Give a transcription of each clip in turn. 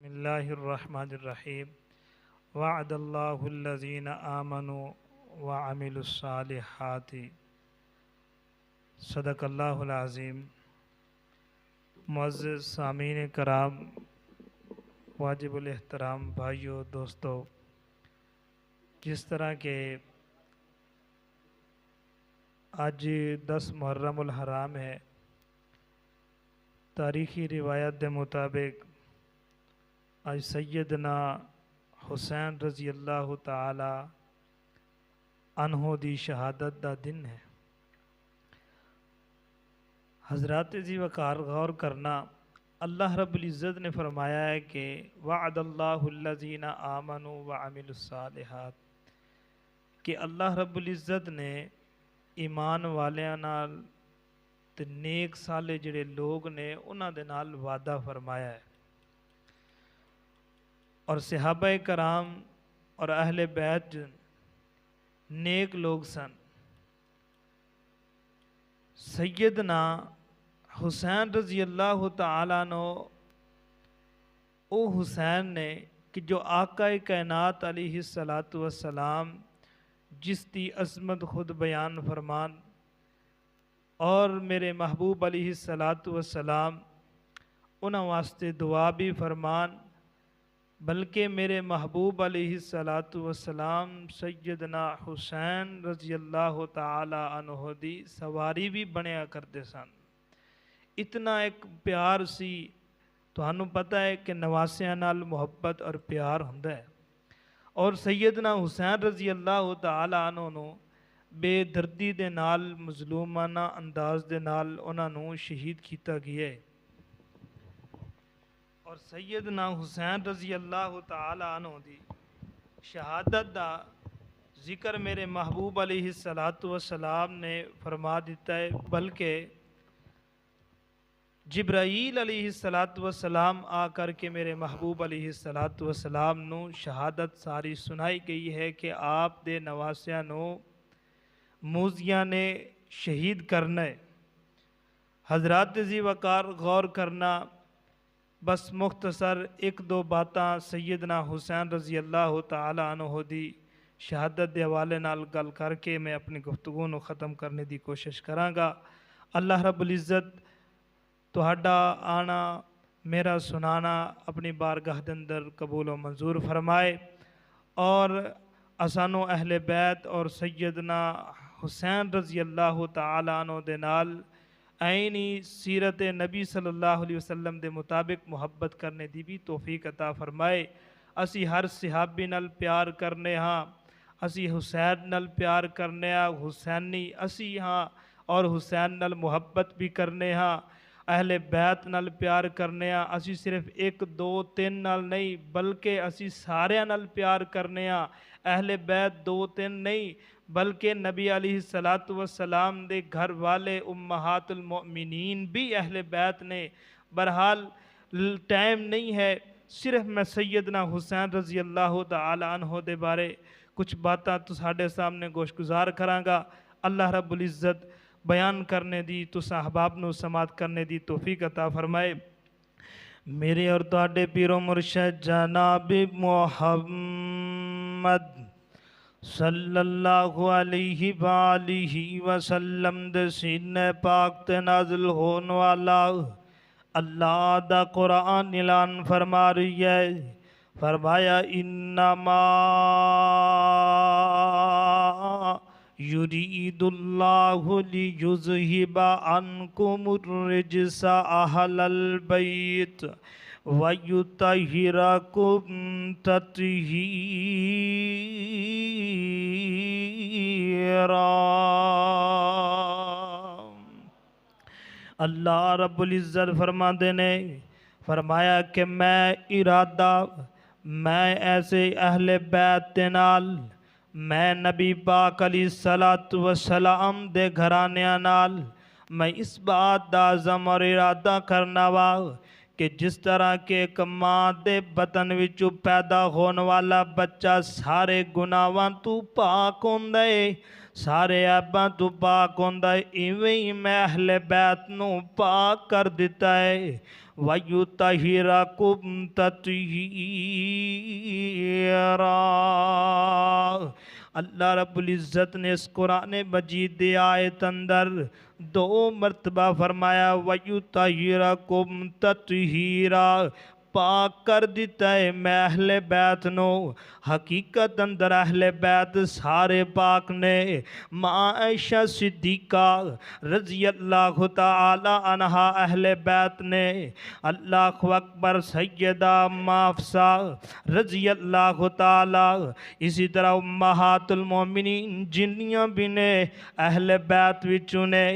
بسم اللہ الرحمن الرحیم وعد اللہ الذین آمنوا وعملوا الصالحات صدق اللہ العظیم۔ معزز سامعین کرام، واجب الاحترام بھائیوں دوستو، جس طرح کہ آج 10 محرم الحرام ہے، تاریخی روایت کے مطابق آج سیدنا حسین رضی اللہ تعالی عنہ دی شہادت دا دن ہے۔ حضرات جی وقار غور کرنا، اللہ رب العزت نے فرمایا ہے کہ وعد اللہ الذین آمنوا وعملوا الصالحات، کہ اللہ رب العزت نے ایمان والیاں نال تے نیک سالے جڑے لوگ نے انہاں دے نال وعدہ فرمایا ہے، اور صحابہ کرام اور اہل بیت نیک لوگ سن۔ سیدنا حسین رضی اللہ تعالیٰ عنہ او حسین نے کہ جو آقا کائنات علیہ السلام جس کی عظمت خود بیان فرمان، اور میرے محبوب علیہ السلام انہاں واسطے دعا بھی فرمان، بلکہ میرے محبوب علیہ السلام سیدنا حسین رضی اللہ تعالی عنہ دی سواری بھی بنیا کرتے سن۔ اتنا ایک پیار سی، تہانوں پتہ ہے کہ نواسیاں نال محبت اور پیار ہوندا ہے، اور سیدنا حسین رضی اللہ تعالی عنہ نو بے دردی دے نال مظلومانہ انداز دے نال انہاں نو شہید کیتا گیا ہے، اور سیدنا حسین رضی اللہ تعالی عنہ دی شہادت دا ذکر میرے محبوب علیہ السلام نے فرما دیتا ہے، بلکہ جبرائیل علیہ السلام آ کر کے میرے محبوب علیہ السلام نو شہادت ساری سنائی گئی ہے کہ آپ دے نواسیاں نو موذیاں نے شہید کرنا ہے۔ حضرات ذی وقار غور کرنا، بس مختصر ایک دو باتاں سیدنا حسین رضی اللہ تعالی عنہ دی شہادت دے حوالے نال گل کر کے میں اپنی گفتگو نو ختم کرنے دی کوشش کراں گا۔ اللہ رب العزت تہاڈا آنا میرا سنانا اپنی بارگاہ دے اندر قبول و منظور فرمائے، اور اسانو اہل بیت اور سیدنا حسین رضی اللہ تعالی عنہ دے نال عینی سیرت نبی صلی اللہ علیہ وسلم دے مطابق محبت کرنے دی بھی توفیق عطا فرمائے۔ اسی ہر صحابی نال پیار کرنے ہاں، اسی حسین نال پیار کرنے ہاں، حسینی اسی ہاں، اور حسین نال محبت بھی کرنے ہاں، اہل بیت نال پیار کرنے ہاں، اسی صرف ایک دو تین نال نہیں بلکہ اسی سارے نال پیار کرنے ہاں، اہل بیت دو تین نہیں بلکہ نبی علیہ السلام دے گھر والے امہات المؤمنین بھی اہل بیت نے۔ بہرحال ٹائم نہیں ہے، صرف میں سیدنا حسین رضی اللہ تعالی عنہ دے بارے کچھ باتاں تو ساڑھے سامنے گوشگزار کراں گا۔ اللہ رب العزت بیان کرنے دی تو احباب نو سماعت کرنے دی توفیق عطا فرمائے۔ میرے اور تواڈے پیر و مرشد جناب محمد صلی اللہ علیہ وآلہ وسلم دے سینے پاک تے نازل ہون والا اللہ دا قرآن اعلان فرما رہی ہے، فرمایا انما یرید اللہ لیذہب عنکم الرجس اہل البیت وَيُطَهِّرَكُمْ تَطْهِيرًا۔ اللہ رب العزت فرماتے نے فرمایا کہ میں ارادہ میں ایسے اہل بیت دے نال، میں نبی پاک علیہ السلام دے گھرانیاں نال میں اس بات دا عزم اور ارادہ کرنا وا کہ جس طرح کہ ایک ماں دے بطن وچوں پیدا ہون والا بچہ سارے گناہاں تو پاک ہوندا ہے، سارے عیباں تو پاک ہوندا ہے، ایویں ہی میں اہل بیت نو پاک کر دیتا ہے۔ وَيُطَهِّرَكُمْ تَطْهِيرًا۔ اللہ رب العزت نے اس قرآن مجید دی آیت اندر 2 مرتبہ فرمایا وَيُطَهِّرَكُمْ تَطْهِيرًا، پاک کر دیتا ہے میں اہل بیت نو۔ حقیقت اندر اہل بیت سارے پاک نے۔ ماں عائشہ صدیقہ رضی اللہ تعالی عنہا اہل بیت نے۔ اللہ اکبر سیدہ ماں حفصہ رضی اللہ تعالی، اسی طرح امہات المومنین جنیاں بھی نے اہل بیت وچوں نے۔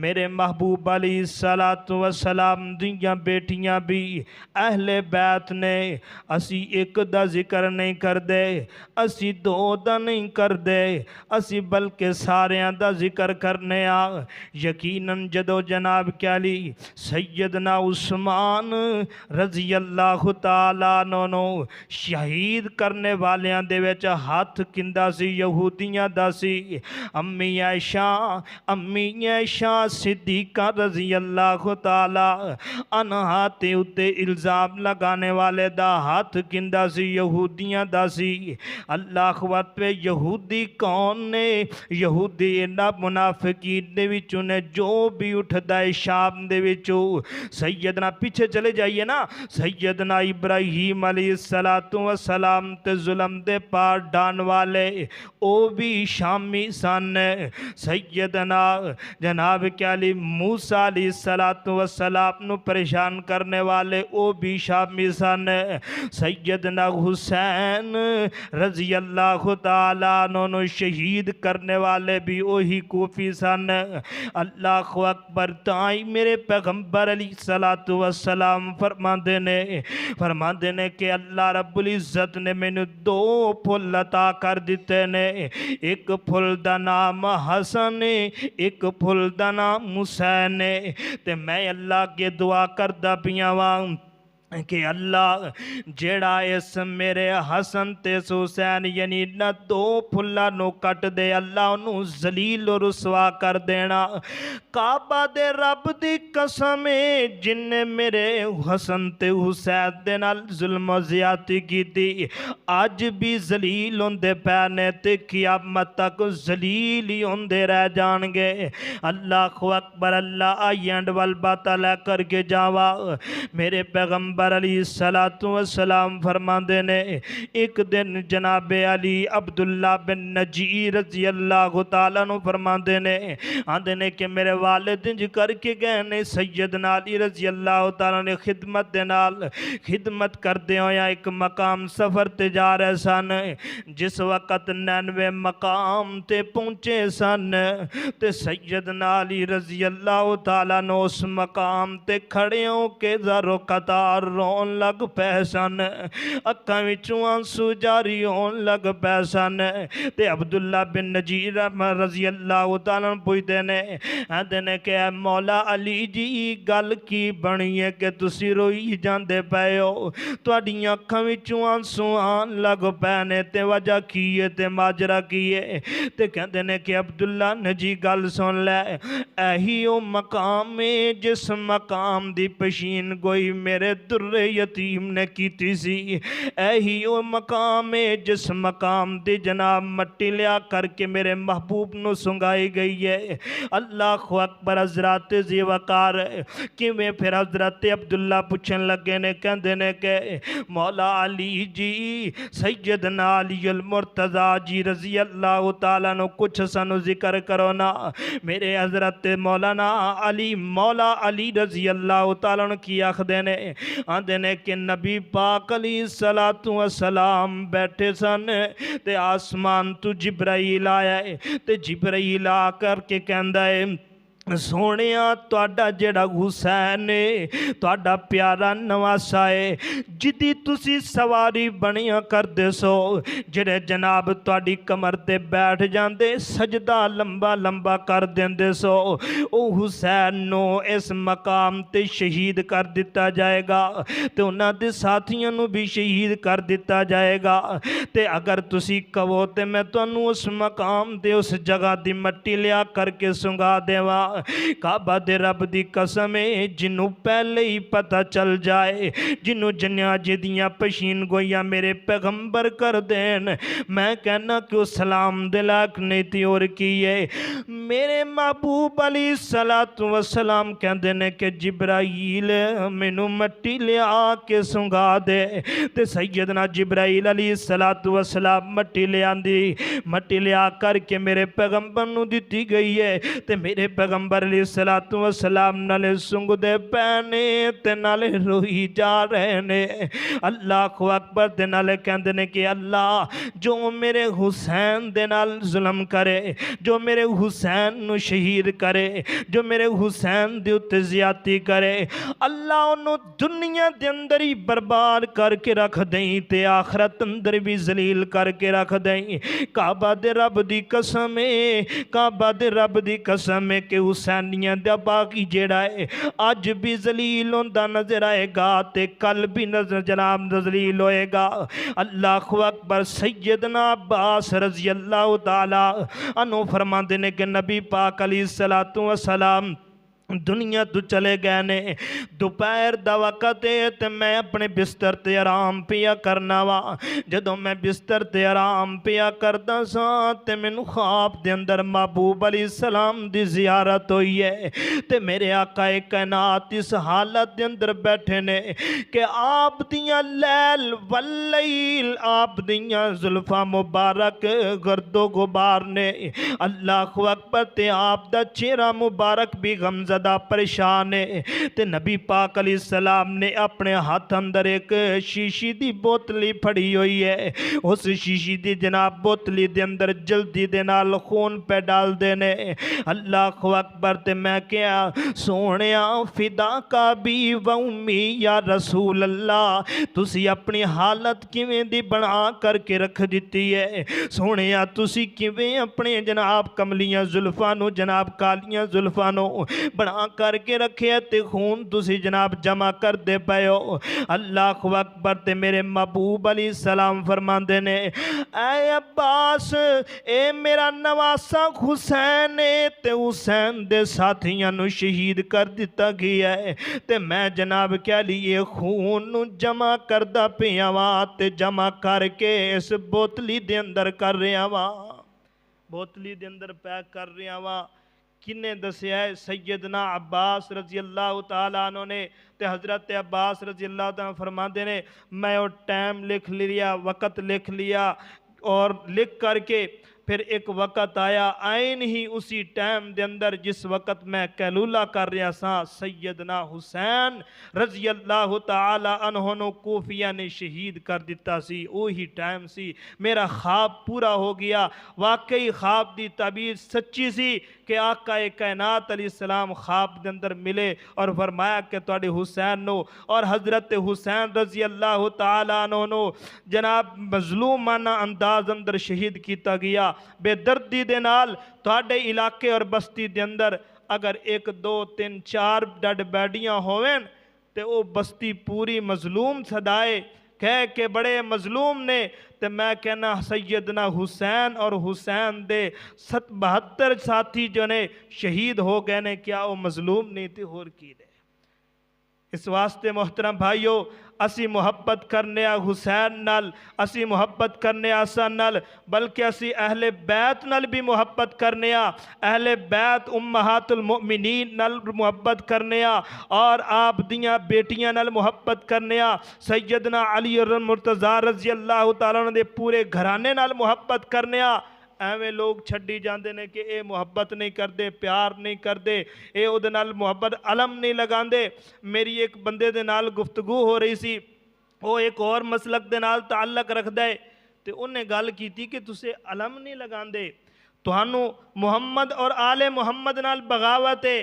میرے محبوب علیہ السلام دیاں بیٹیاں بھی اہل بیت نے۔ اسی ایک دا ذکر نہیں کر دے، اسی 2 دا نہیں کر دے، اسی بلکہ ساریاں دا ذکر کرنے آ۔ یقیناً جدو جناب کیا لی سیدنا عثمان رضی اللہ تعالیٰ عنہ شہید کرنے والیاں دے وچ ہاتھ کندہ سی یہودیاں دا سی۔ امی عائشہ صدیقہ رضی اللہ تعالیٰ عنہا تے اتے الزام لگانے والے دا ہاتھ کندہ سی یہودیاں دا سی۔ اللہ وقت پہ یہودی کون نے؟ یہودی انہا منافقین دے وچوں نے جو بھی اٹھدا ہے شام دے وچوں۔ سیدنا پیچھے چلے جائیے نا، سیدنا ابراہیم علیہ السلام تے ظلم دے پار ڈان والے او بھی شامی سن۔ سیدنا جناب کیا لی موسیٰ علیہ السلام نو پریشان کرنے والے او بھی شامی سن۔ سیدنا حسین رضی اللہ تعالیٰ عنہ شہید کرنے والے بھی وہی کوفی سن۔ اللہ اکبر، تائیں میرے پیغمبر علیہ السلام فرماندے نے کہ اللہ رب العزت نے میں نے 2 پھل عطا کر دیتے نے، ایک پھل دا نام حسن، ایک پھل دا نام حسین۔ تے میں اللہ کے دعا کردہ پیاں وہاں کہ اللہ جیڑا اس میرے حسن تے حسین یعنی نہ 2 پھلا نو کٹ دے، اللہ انہوں ذلیل و رسوا کر دینا۔ کعبہ دے رب دی قسم جن نے میرے حسن تے حسین دے نال ظلم و زیادتی کی تھی، آج بھی ذلیل ہوندے پینے تے قیامت تک ذلیل ہی ہوندے رہ جان گے۔ اللہ اکبر، اللہ آئینڈ والباتہ لے کر کے جاوا۔ میرے پیغمبر علیہ السلام فرماندے نے ایک دن جناب علی عبداللہ بن نجی رضی اللہ تعالیٰ نو فرماندے نے آندے نے کہ میرے والد انج کر کے گئے نے سیدنا علی رضی اللہ تعالیٰ نے خدمت دے نال خدمت کر دے ہویا ایک مقام سفر تے جا رہے سن۔ جس وقت 99 مقام تے پہنچے سن تے سیدنا علی رضی اللہ تعالیٰ نے اس مقام تے کھڑے ہوں کے ذرو قطار رون لگ پیسن، اکھاں وچوں آنسو جاری ہون لگ پیسن۔ تے عبداللہ بن نجیر رضی اللہ تعالیٰ پوچھتے نے کہ اے مولا علی جی گل کی بنی ہے کہ تسی روئی جاندے پے ہو، تواڈیاں اکھاں وچوں آنسو آن لگ پینے، تے وجہ کی ہے تے ماجرا کی ہے؟ تے کہندے نے کہ عبداللہ نجی گل سن لے، ایہی او مقام ہے جس مقام دی پشین گوئی میرے در یتیم نے کیتی سی، ایہی او مقام ہے جس مقام دی جناب مٹی لیا کر کے میرے محبوب نو سنگائی گئی ہے۔ اللہ اکبر، حضرات ذی وقار کہ میں پھر حضرت عبداللہ پوچھن لگے نے کہندے نے کہ مولا علی جی سیدنا علی المرتضی جی رضی اللہ تعالیٰ نو کچھ سنو ذکر کرو نا۔ میرے حضرت مولانا علی مولا علی رضی اللہ تعالیٰ نو کی آخدے نے آندے نے کہ نبی پاک علیہ السلام بیٹھے سن تے آسمان تو جبرائیل آیا ہے تے جبرائیل آ کر کے کہندہ ہے سونیا تہاڈا جڑا حسین ہے تہاڈا پیارا نواسا ہے جدی تسی سواری بنیا کردے سو جڑے جناب تہاڈی کمر تے بیٹھ جاندے سجدہ لمبا لمبا کر دیندے سو او حسین نو اس مقام تے شہید کر دتا جائے گا تے انہاں دے ساتھیاں نو بھی شہید کر دتا جائے گا تے اگر تسی کہو تے میں تانوں اس مقام تے اس جگہ دی مٹی لیا کر کے سنگا دیواں کعبہ دے رب دی قسم ہے جنوں پہلے ہی پتہ چل جائے جنوں جنیا جدیاں پشین گویاں میرے پیغمبر کر دین میں کہنا کہ وہ سلام دلاک نہیں تھی اور کیے میرے محبوب علیہ السلام کہندے نے کہ جبرائیل مینوں مٹی لیا کے سنگا دے تے سیدنا جبرائیل علیہ السلام مٹی لے آندی مٹی لیا کر کے میرے پیغمبر نو دیتی گئی ہے تے میرے پیغمبر علیہ السلام نالے سنگ دے پینے تے نالے روئی جا رہے نے اللہ اکبر تے نالے کہندے نے کہ اللہ جو میرے حسین دے نال ظلم کرے جو میرے حسین نو شہید کرے جو میرے حسین دے اتے زیادتی کرے اللہ انہوں دنیا دے اندر ہی برباد کر کے رکھ دیں تے آخرت اندر بھی ذلیل کر کے رکھ دیں کعبہ دے رب دی قسم ہے کعبہ دے رب دی قسم ہے کہ حسینیاں دا باقی جیڑا ہے آج بھی ذلیل ہوندہ نظر آئے گا تے کل بھی نظر جناب ذلیل ہوئے گا اللہ اکبر سیدنا عباس رضی اللہ تعالیٰ عنہ فرماندے نے کہ نبی پاک علیہ السلام دنیا تو چلے گئے نے دوپہر دا وقت ہے تے میں اپنے بستر تے آرام پیا کرنا وا جدوں میں بستر تے آرام پیا کردا سا تے مینوں خواب دے اندر محبوب علیہ السلام دی زیارت ہوئی ہے تے میرے آقا کائنات اس حالت دے اندر بیٹھے نے کہ آپ دیاں لیل واللیل آپ دیاں زلفاں مبارک گرد و غبار نے اللہ اکبر تے آپ دا چہرہ مبارک بھی غمزہ زدہ پریشان ہے تے نبی پاک علیہ السلام نے اپنے ہاتھ اندر ایک شیشی دی بوتلی پھڑی ہوئی ہے اس شیشی دی جناب بوتلی دے اندر جلدی دے نال خون پہ ڈال دینے اللہ اکبر تے میں کیا سونیا فدا کا بھی ومی یا رسول اللہ تسی اپنی حالت کیویں دی بنا کر کے رکھ دیتی ہے سونیا تسی کیویں اپنے جناب کملیاں زلفانو جناب کالیاں زلفانو بنا کر کے رکھے تے خون تسی جناب جمع کر دے پئے ہو اللہ اکبر تے میرے محبوب علیہ السلام فرماندے نے اے عباس اے میرا نواسا حسین تے حسین دے ساتھیاں نو شہید کر دیتا گیا ہے تے میں جناب کیا لیے خون نو جمع کردہ پیا وا تے جمع کر کے اس بوتلی دے اندر کر رہا وا بوتلی دے اندر پیک کر رہا وا کنے دسیا ہے سیدنا عباس رضی اللہ تعالیٰ عنہ نے تے حضرت عباس رضی اللہ تعالیٰ فرما دینے میں وہ ٹائم لکھ لیا وقت لکھ لیا اور لکھ کر کے پھر ایک وقت آیا آئین ہی اسی ٹائم دے اندر جس وقت میں کیلولہ کر رہا سا سیدنا حسین رضی اللہ تعالی عنہ نو کوفیہ نے شہید کر دیتا سی وہی ٹائم سی میرا خواب پورا ہو گیا واقعی خواب دی تعبیر سچی سی کہ آقا کائنات علیہ السلام خواب دے اندر ملے اور فرمایا کہ تواڈے حسین نو اور حضرت حسین رضی اللہ تعالی عنہ نو جناب مظلومانہ انداز اندر شہید کیتا گیا بے دردی دے نال تواڈے علاقے اور بستی دے اندر اگر 1 2 3 4 ڈڈ بیڈیاں ہوئیں تے او بستی پوری مظلوم صدائے کہہ کہ بڑے مظلوم نے تے میں کہنا سیدنا حسین اور حسین دے 72 ساتھی جو نے شہید ہو گئے نے کیا وہ مظلوم نہیں تھی اور کی دے اس واسطے محترم بھائیو اسی محبت کرنے حسین نال اسی محبت کرنے حسن نال بلکہ اسی اہل بیت نال بھی محبت کرنے اہل بیت امہات المؤمنین نال محبت کرنے اور آپ دیاں بیٹیاں نال محبت کرنے سیدنا علی المرتضی رضی اللہ تعالیٰ عنہ دے پورے گھرانے نال محبت کرنے ایویں لوگ چھڈی جاندے نے کہ اے محبت نہیں کردے پیار نہیں کردے اے او دے نال محبت علم نہیں لگاندے میری ایک بندے دے نال گفتگو ہو رہی سی وہ ایک اور مسلک دے نال تعلق رکھ دے تے انہیں گل کیتی کہ تسے علم نہیں لگاندے ਤੁਹਾਨੂੰ ਮੁਹੰਮਦ ਔਰ ਆਲੇ ਮੁਹੰਮਦ ਨਾਲ ਬਗਾਵਤ ਹੈ।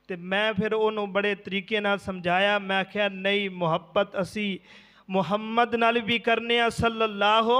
ਤੇ ਮੈਂ ਫਿਰ ਉਹਨੂੰ ਬੜੇ ਤਰੀਕੇ ਨਾਲ ਸਮਝਾਇਆ। ਮੈਂ ਆਖਿਆ ਨਹੀਂ, ਮੁਹੱਬਤ ਅਸੀਂ ਮੁਹੰਮਦ ਨਾਲ ਵੀ ਕਰਨੇ ਆ ਸੱਲੱਲਾਹੁ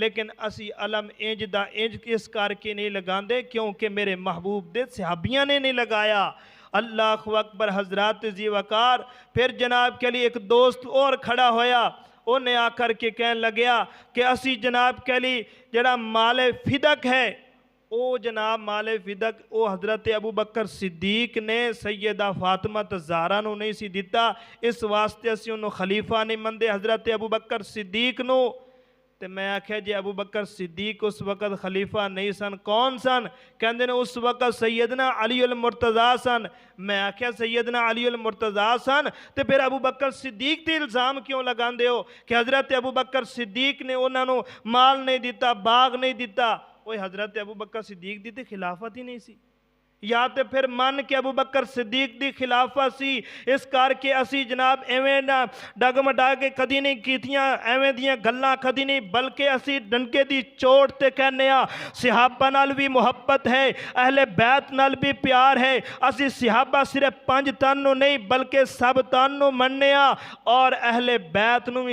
لیکن اسی علم انج دا انج اس کر کے نہیں لگاندے کیونکہ میرے محبوب دے صحابیاں نے نہیں لگایا۔ اللہ اکبر حضرات زی وقار۔ پھر جناب کے لیے ایک دوست اور کھڑا ہویا، انہیں آ کر کے کہنے لگیا کہ اسی جناب کے لیے جڑا مال فدق ہے، او جناب مال فدق او حضرت ابو بکر صدیق نے سیدہ فاطمہ زہرا نو نہیں سی دیتا، اس واسطے اسی انہوں خلیفہ نہیں مندے حضرت ابو بکر صدیق نو۔ تے میں آکھیا جی ابو بکر صدیق اس وقت خلیفہ نہیں سن، کون سن؟ کہندے نے اس وقت سیدنا علی المرتضیٰ سن۔ میں آکھیا سیدنا علی المرتضیٰ سن تے پھر ابو بکر صدیق تے الزام کیوں لگاندے ہو کہ حضرت ابو بکر صدیق نے انہاں نو مال نہیں دیتا، باغ نہیں دیتا؟ وہ حضرت ابو بکر صدیق دی تے خلافت ہی نہیں سی، یا تے پھر من کے ابو بکر صدیق دی خلافت سی، اس کر کے اسی جناب ایویں نہ ڈگمڈا کے کدی نہیں کیتیاں، ایویں دیاں گلاں کدی نہیں، بلکہ اسی ڈنکے دی چوٹ تے کہنے آ صحابہ نال بھی محبت ہے، اہل بیت نال بھی پیار ہے، اسی صحابہ صرف 5 تن نو نہیں بلکہ سب تن نو مننے آ، اور اہل بیت نو بھی